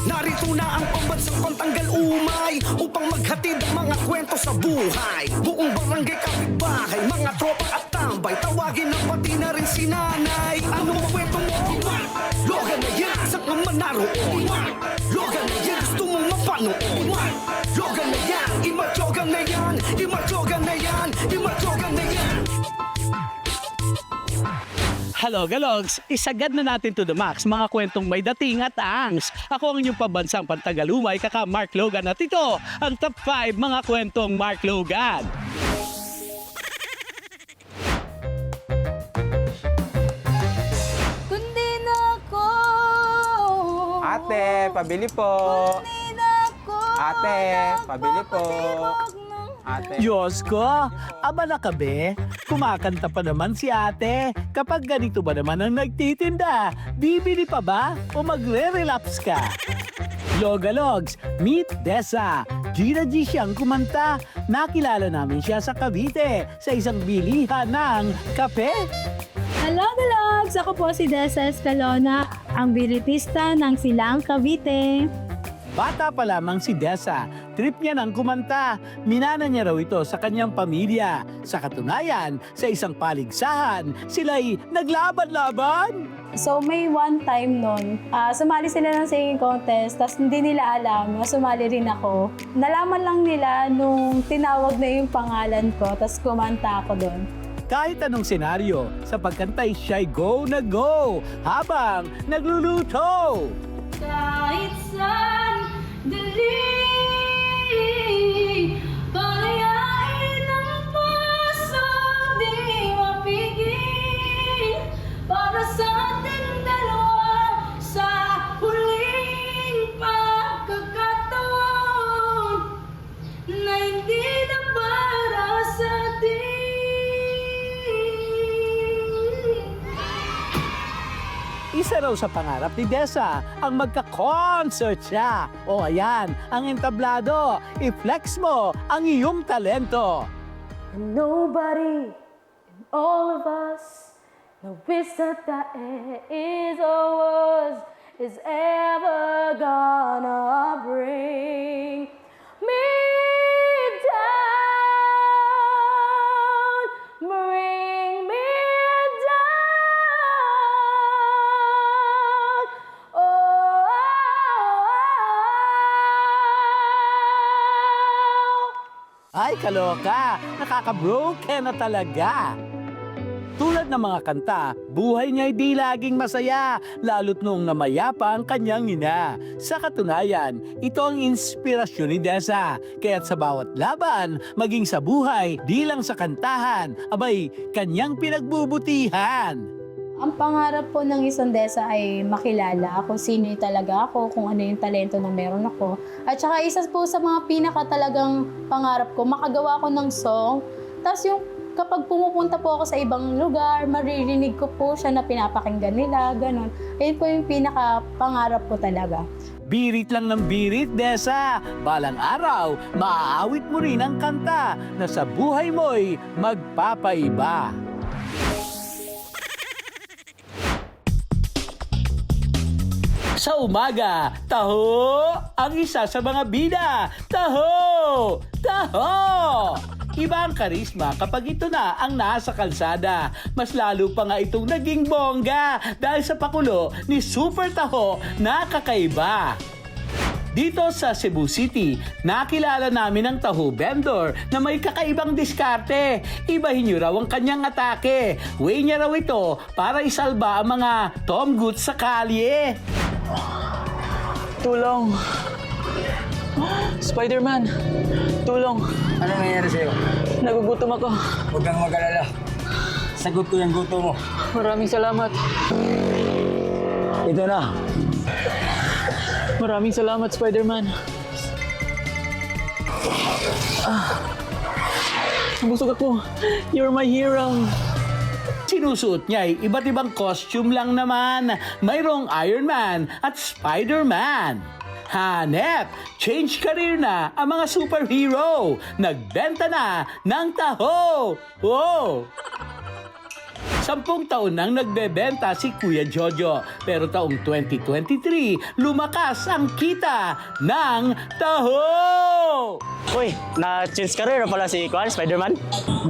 Narito na ang pambansang pantanggal umay upang maghatid ang mga kwento sa buhay. Buong barangay kapitbahay, mga tropa at tambay, tawagin na pati na rin si nanay. Anong kwento mo? Logan na yan, saan ka man naroon? Logan na yan, gusto mong mapanood? Logan na yan, imatyogan na yan, imatyogan na yan, imatyogan na yan. Hello, Galogs! Isagad na natin to the max mga kwentong may dating at angs. Ako ang inyong pambansang pantagalumay, kaka Mark Logan, at ito ang top 5 mga kwentong Mark Logan. Kundi na ako. Ate, pabili po. Kundi na ako. Ate, pabili po. Ate. Diyos ko! Aba na kabe? Kumakanta pa naman si ate. Kapag ganito ba naman ang nagtitinda? Bibili pa ba? O magre-relapse ka? Logalogs, meet Dessa. Gina G siyang kumanta. Nakilala namin siya sa Cavite sa isang bilihan ng kape. Hello, Galogs! Ako po si Dessa Escalona, ang biritista ng Silang Cavite. Bata pa lamang si Dessa, trip niya ng kumanta. Minana niya raw ito sa kanyang pamilya. Sa katunayan, sa isang paligsahan, sila'y naglaban-laban. So may one time nun, sumali sila ng singing contest, tapos hindi nila alam na sumali rin ako. Nalaman lang nila nung tinawag na yung pangalan ko, tapos kumanta ako doon. Kahit anong senaryo, sa pagkantay siya'y go na go habang nagluluto. Kahit saan dali, payain ang puso, di mapigil, para sa ating dalawa, sa huling pagkakataon, na hindi na para sa atin. Isa raw sa pangarap ni Dessa ang magka-concert siya. O ayan, ang entablado. I-flex mo ang iyong talento. Nobody in all of us knows that is or was is ever gonna bring me down, bring me down. Oh. Ay, kaloka! Nakaka-broken na talaga! Tulad ng mga kanta, buhay niya'y di laging masaya, lalo't noong namayapa ang kanyang ina. Sa katunayan, ito ang inspirasyon ni Dessa. Kaya't sa bawat laban, maging sa buhay, di lang sa kantahan, abay, kanyang pinagbubutihan. Ang pangarap po ng isang Dessa ay makilala kung sino talaga ako, kung ano yung talento na meron ako. At saka isa po sa mga pinaka talagang pangarap ko, makagawa ko ng song. Tapos yung kapag pumupunta po ako sa ibang lugar, maririnig ko po siya na pinapakinggan nila, ganun. Ayun po yung pinaka pangarap ko talaga. Birit lang ng birit, Dessa. Balang araw, maaawit mo rin ang kanta na sa buhay mo'y magpapaiba. Sa umaga, taho ang isa sa mga bida. Taho! Taho! Iba ang karisma kapag ito na ang nasa kalsada. Mas lalo pa nga itong naging bongga dahil sa pakulo ni Super Taho na kakaiba. Dito sa Cebu City, nakilala namin ang taho vendor na may kakaibang diskarte. Ibahin niyo raw ang kanyang atake. Way niya raw ito para isalba ang mga Tom Goods sa kalye. Tulong! Spider-Man! Tulong! Ano nangyari sa'yo? Nagugutom ako. Huwag kang mag-alala. Sagot ko yung guto mo. Maraming salamat. Ito na. Maraming salamat, Spider-Man. Nabusog ako. You're my hero. Sinusuot niya ay iba't ibang costume lang naman. Mayroong Iron Man at Spider-Man. Hanep, change career na ang mga superhero. Nagbenta na ng taho. Wow! 10 taon nang nagbebenta si Kuya Jojo. Pero taong 2023, lumakas ang kita ng taho! Uy, na-change career na pala si Kwan, Spider-Man.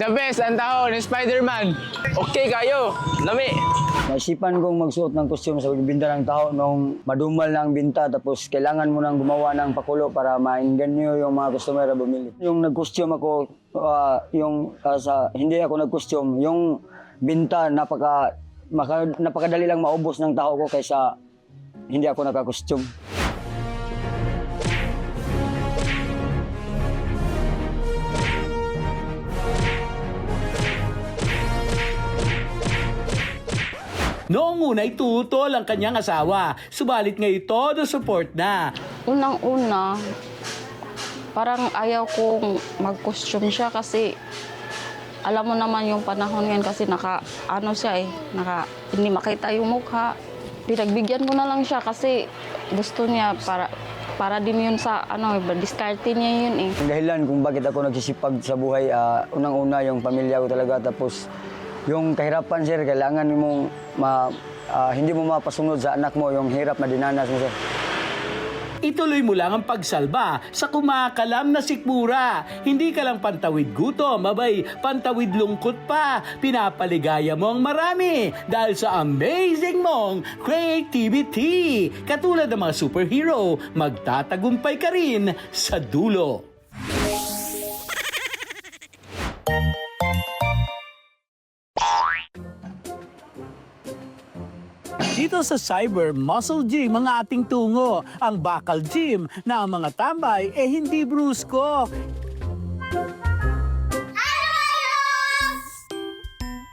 The best ang tao ni Spider-Man. Okay kayo. Lami. Naisipan kong magsuot ng costume sa pagbibinta ng tao nung madumal na ang binta tapos kailangan mo nang gumawa ng pakulo para maingganyo yung mga customer na bumili. Yung nag-costume ako, hindi ako nag-costume, yung binta napakadali lang maubos ng tao ko kaysa hindi ako naka-costume. Noong una ay tutol ang kanyang asawa, subalit ngayon todo support na. Unang-una, parang ayaw kong mag-costume siya kasi alam mo naman yung panahon ngayon kasi hindi makita yung mukha. Pinagbigyan ko na lang siya kasi gusto niya para din yun sa diskarte niya yun eh. Ang dahilan kung bakit ako nagsisipag sa buhay, unang-una yung pamilya ko talaga, tapos yung kahirapan, sir, kailangan mong hindi mo mapasunod sa anak mo yung hirap na dinanas mo, sir. Ituloy mo lang ang pagsalba sa kumakalam na sikmura. Hindi ka lang pantawid gutom, pantawid lungkot pa. Pinapaligaya mo ang marami dahil sa amazing mong creativity. Katulad ng mga superhero, magtatagumpay ka rin sa dulo. Dito sa Cyber Muscle Gym, mga ating tungo, ang Bakal Gym na ang mga tambay hindi brusko.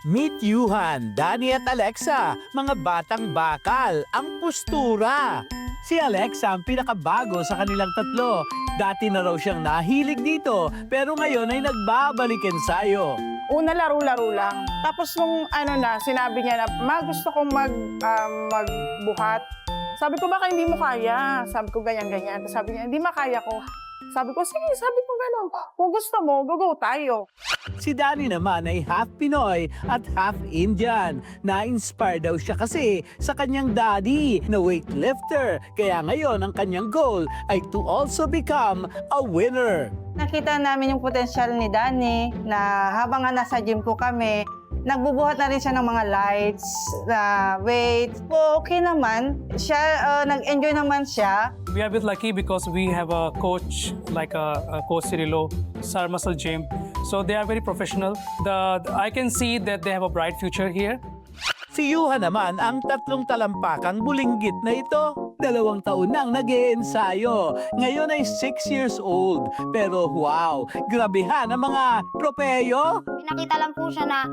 Meet Yuhan, Danny at Alexa, mga batang bakal, ang postura. Si Alexa ang pinakabago sa kanilang tatlo. Dati na raw siyang nahilig dito, pero ngayon ay nagbabalik ensayo. Una, laro-laro lang. Tapos nung sinabi niya na, gusto kong magbuhat. Sabi ko, baka hindi mo kaya. Sabi ko, ganyan-ganyan. Sabi niya, hindi makaya ko. Sabi ko, sige, sabi ko gano'n. Kung gusto mo, go tayo. Si Danny naman ay half Pinoy at half Indian. Na-inspire daw siya kasi sa kanyang daddy na weightlifter. Kaya ngayon ang kanyang goal ay to also become a winner. Nakita namin yung potensyal ni Danny na habang nasa gym po kami, nagbubuhat na rin siya ng mga lights, weights. Okay naman. Siya, nag-enjoy naman siya. We are a bit lucky because we have a coach like a Coach Cirilo, Sar Muscle Gym. So they are very professional. I can see that they have a bright future here. Si Yuhan naman ang 3 talampakang bulinggit na ito. 2 taon nang nag-iensayo. Ngayon ay 6 years old. Pero wow, grabehan ang mga tropeyo. Pinakita lang po siya na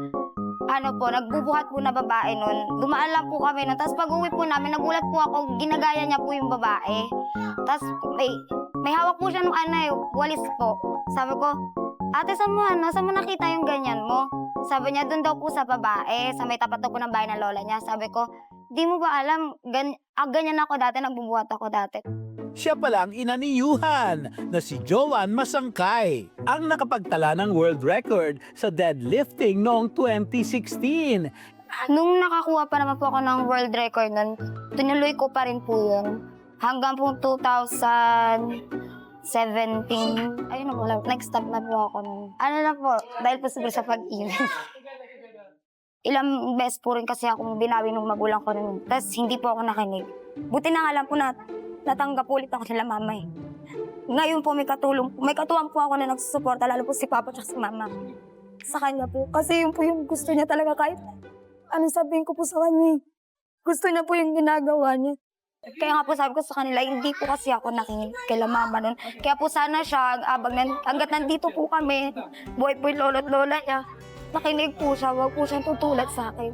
nagbubuhat po na babae nun. Dumaan lang po kami nun. Tapos pag uwi po namin, nagulat po ako, ginagaya niya po yung babae. Tapos may hawak po siya nung walis po. Sabi ko, ate, saan mo nakita yung ganyan mo? Sabi niya, doon daw po sa babae, sa may tapat daw po ng bahay ng lola niya. Sabi ko, di mo ba alam, ganyan ako dati, nagbubuhat ako dati. Siya pala ang ina ni Yuhan na si Joan Masangkay, ang nakapagtala ng world record sa deadlifting noong 2016. Nung nakakuha pa naman po ako ng world record nun, tinuloy ko pa rin po yun. Hanggang po 2017, ayun na po lang, next stop na po ako nun. Na po, dahil po siguro sa pag-ibig. Ilang beses po rin kasi ako binawi ng magulang ko nun. Tapos hindi po ako nakinig. Buti na nga lang po na natanggap ulit ako nila mama eh. Ngayon po may katuwang po ako na nagsusuporta, lalo po si Papa at si Mama. Sa kanya po. Kasi yun po yung gusto niya talaga kahit anong sabihin ko po sa kanya. Gusto niya po yung ginagawa niya. Kaya nga po sabi ko sa kanila, hindi po kasi ako nakinig kay Mama nun. Kaya po sana siya, hanggat nandito po kami, buhay po yung lolo't lola niya, nakinig po siya, wag po siyang tutulad sa akin.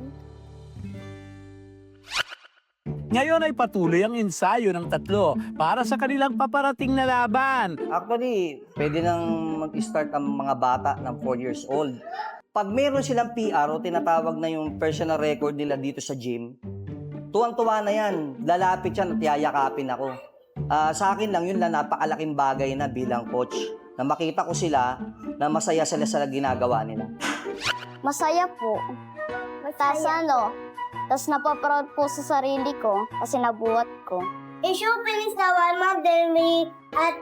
Ngayon ay patuloy ang ensayo ng 3 para sa kanilang paparating na laban. Actually, pwede nang mag-start ang mga bata ng 4 years old. Pag meron silang PR o tinatawag na yung personal record nila dito sa gym, tuwang-tuwa na yan. Lalapit yan at yayakapin ako. Sa akin lang yun na napakalaking bagay na bilang coach. Na makita ko sila na masaya sila sa ginagawa nila. Masaya po. tas tas napaproud po sa sarili ko kasi nabuhat ko. If you finish the one month, then we at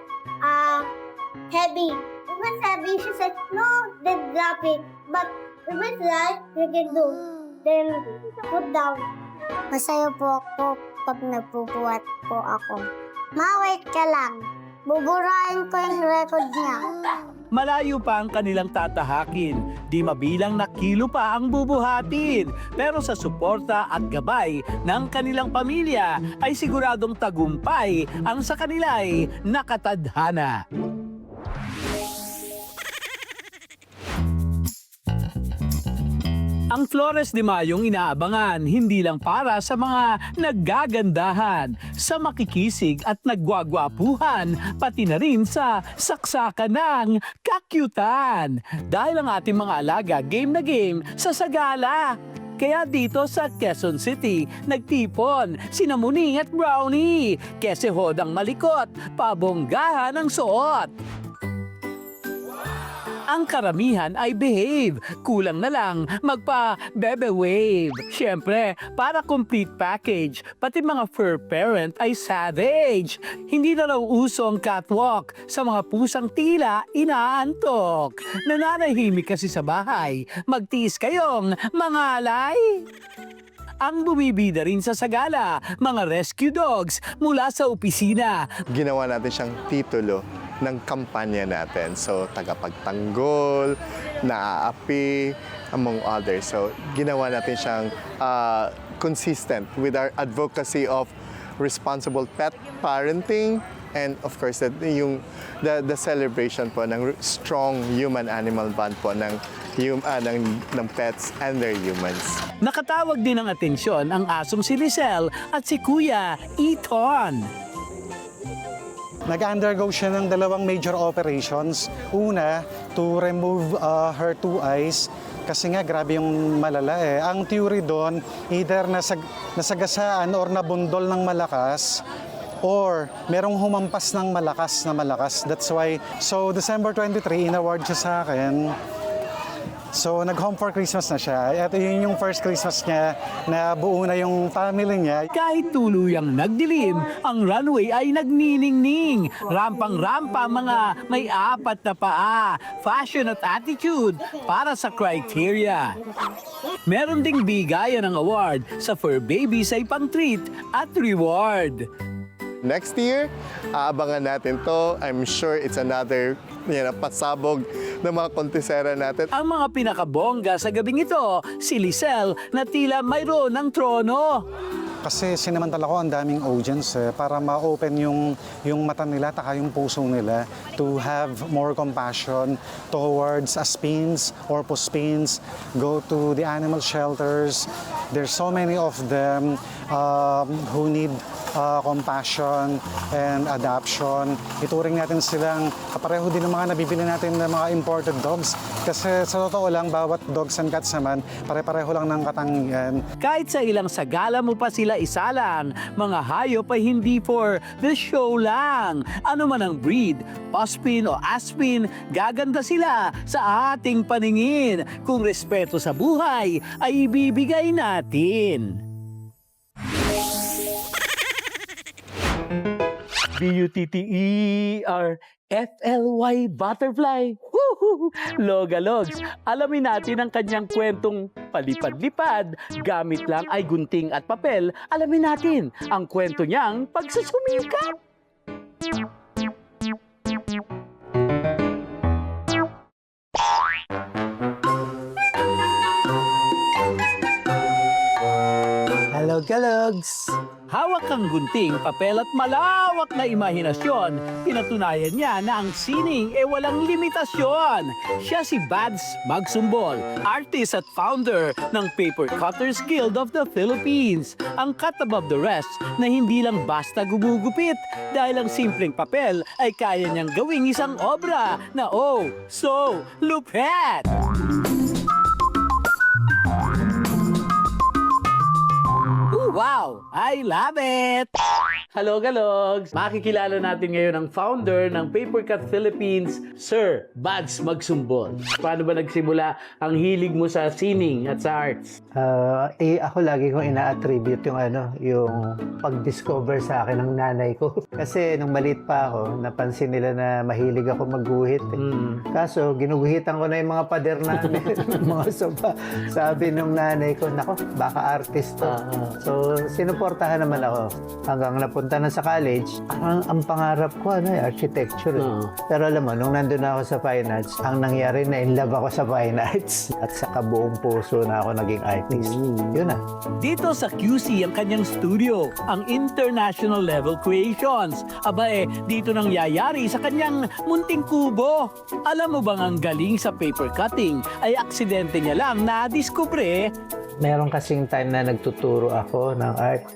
heavy. It was heavy. She said, no, then drop it. But if it's light, we can do. Then put down. Masaya po ako pag nagpupuwat po ako. Ma-wait ka lang. Buburahin ko yung record niya. Malayo pa ang kanilang tatahakin, di mabilang na kilo pa ang bubuhatin. Pero sa suporta at gabay ng kanilang pamilya ay siguradong tagumpay ang sa kanila'y nakatadhana. Ang Flores de Mayong inaabangan hindi lang para sa mga naggagandahan, sa makikisig at nagwagwapuhan, pati na rin sa saksakan ng kakyutan. Dahil ang ating mga alaga game na game sa sagala. Kaya dito sa Quezon City, nagtipon sina Muning at Brownie. Kesehod ang malikot, pabonggahan ang suot. Ang karamihan ay behave. Kulang na lang magpa-bebe wave. Siyempre, para complete package, pati mga fur parent ay savage. Hindi na raw uso ang catwalk sa mga pusang tila inaantok. Nananahimik kasi sa bahay. Magtiis kayong mangalay. Ang bumibida rin sa sagala, mga rescue dogs mula sa opisina. Ginawa natin siyang titulo ng kampanya natin. So, tagapagtanggol, naaapi, among others. So, ginawa natin siyang consistent with our advocacy of responsible pet parenting and of course the celebration po ng strong human-animal bond po ng pets and their humans. Nakatawag din ng atensyon ang asong si Lisel at si Kuya Eton. Nag-undergo siya ng dalawang major operations. Una, to remove her 2 eyes kasi nga grabe yung malala eh. Ang theory doon, either nasagasaan or nabundol ng malakas or merong humampas ng malakas. That's why, so December 23, in-award siya sa akin. So, nag-home for Christmas na siya. At yun yung first Christmas niya na buo na yung family niya. Kahit tuluyang nagdilim, ang runway ay nagniningning. Rampang-rampa mga may 4 na paa, fashion at attitude para sa criteria. Meron ding bigayan ng award sa fur babies ay pang-treat at reward. Next year, aabangan natin to. I'm sure it's another pasabog ng mga kontesera natin. Ang mga pinakabongga sa gabing ito, si Lisel na tila mayroon ng trono. Kasi sinamantala ko ang daming audience para ma-open yung mata nila, taka yung puso nila to have more compassion towards aspins or puspins, go to the animal shelters. There's so many of them who need compassion and adoption. Ituring natin silang kapareho din ng mga nabibili natin ng mga imported dogs. Kasi sa totoo lang, bawat dogs and cats naman, pare-pareho lang ng katangian. Kahit sa ilang sagala mo pa sila isalang, mga hayop ay hindi for the show lang. Ano man ang breed, puspin o aspin, gaganda sila sa ating paningin. Kung respeto sa buhay ay ibibigay natin. B-U-T-T-E-R-F-L-Y Butterfly. Woohoo! Logalogs, alamin natin ang kanyang kwentong palipad-lipad. Gamit lang ay gunting at papel. Alamin natin ang kwento niyang pagsusumikap. Hello, Galogs! Hawak ang gunting, papel at malawak na imahinasyon. Pinatunayan niya na ang sining walang limitasyon. Siya si Bads Magsumbol, artist at founder ng Paper Cutters Guild of the Philippines. Ang cut above the rest na hindi lang basta gumugupit dahil ang simpleng papel ay kaya niyang gawing isang obra na so lupet! Wow! I love it! Hello, Galogs! Makikilala natin ngayon ang founder ng Papercut Philippines, Sir Bads Magsumbol. Paano ba nagsimula ang hilig mo sa sining at sa arts? Ako lagi kong ina-attribute yung pag-discover sa akin ng nanay ko. Kasi nung maliit pa ako, napansin nila na mahilig ako magguhit. Kaso, ginuguhitan ko na yung mga pader namin, mga sopa. Sabi nung nanay ko, nako, baka artist to. So, sinuportahan naman ako. Hanggang napunta na sa college, ang pangarap ko, architecture. Pero alam mo, nung nandun ako sa fine arts, ang nangyari na in love ako sa fine arts. At sa kabuong puso na ako naging artist. Yun na. Dito sa QC ang kanyang studio, ang International Level Creations. Aba dito nang yayari sa kanyang munting kubo. Alam mo bang ang galing sa paper cutting ay aksidente niya lang na-discover? Meron kasing time na nagtuturo ako ng art.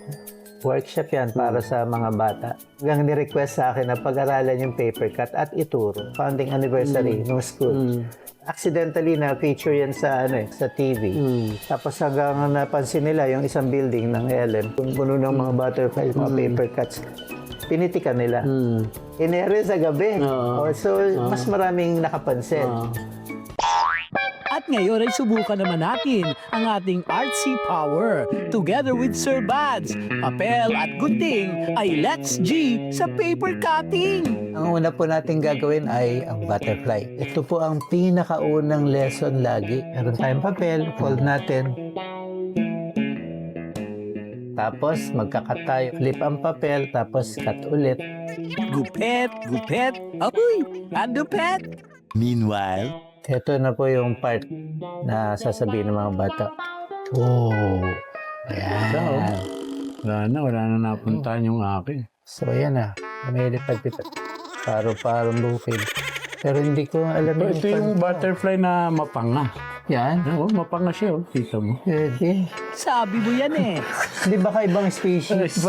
Workshop yan para sa mga bata. Hanggang ni-request sa akin na pag-aralan yung paper cut at ituro. Founding anniversary ng school. Accidentally na-feature yan sa TV. Tapos hanggang napansin nila yung isang building ng LM, puno ng mga butterflies, mga paper cuts. Pinitikan nila. Inere sa gabi. So, mas maraming nakapansin. At ngayon ay subukan naman natin ang ating artsy power. Together with Sir Bads, papel at gunting ay Let's G sa paper cutting. Ang una po natin gagawin ay ang butterfly. Ito po ang pinakaunang lesson lagi. Meron tayong papel, fold natin. Tapos magkakat tayo. Flip ang papel, tapos cut ulit. Gupet, gupet, apoy, andupet. Meanwhile, ito na po yung part na sasabihin ng mga bata. Ayan. Wala na napuntahan yung akin. So, ayan na. May lipad-lipad. Paro-parong bukid. Pero hindi ko alam Ito yung butterfly na mapanga. Yan? Oo, mapanga siya. Kita mo. Pwede. Sabi mo yan Di ba kaibang species?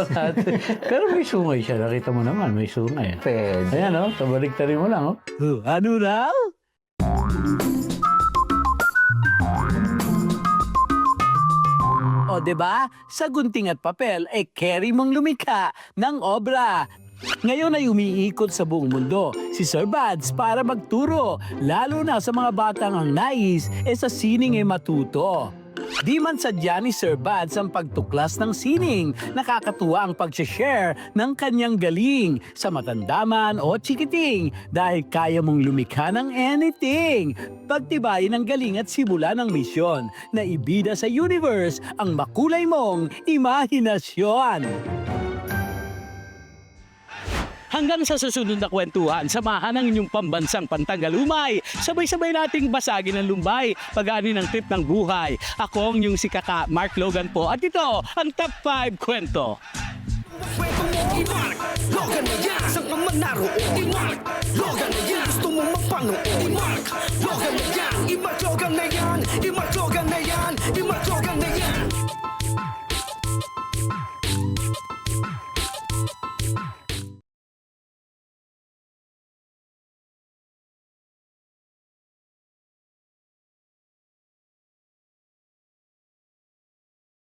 Pero may sungay siya. Nakita mo naman, may sungay. Pwede. Ayan tabaliktarin mo lang. Ano raw? O, diba? Sa gunting at papel, carry mong lumikha ng obra. Ngayon ay umiikot sa buong mundo si Sir Bads para magturo, lalo na sa mga batang ang nais sa sining matuto. Di man sadya ni Sir Bads ang pagtuklas ng sining, nakakatuwa ang pag-share ng kanyang galing sa matandaman o chikiting dahil kaya mong lumikha ng anything. Pagtibayin ang galing at simula ng misyon na ibida sa universe ang makulay mong imahinasyon. Hanggang sa susunod na kwentuhan, samahan ang inyong pambansang Pantanggalumay. Sabay-sabay nating basagin ang lumbay, pag-ani ng trip ng buhay. Ako ang inyong si Kaka Mark Logan po at ito ang Top 5 Kwento. Kwento mo, i-mark, Logan na yan. Saan ka man naroon, i-mark, Logan na yan. Gusto mo mapanood, i-mark, Logan na yan. I-mark, Logan na yan. I-mark, Logan na yan. I-mark, Logan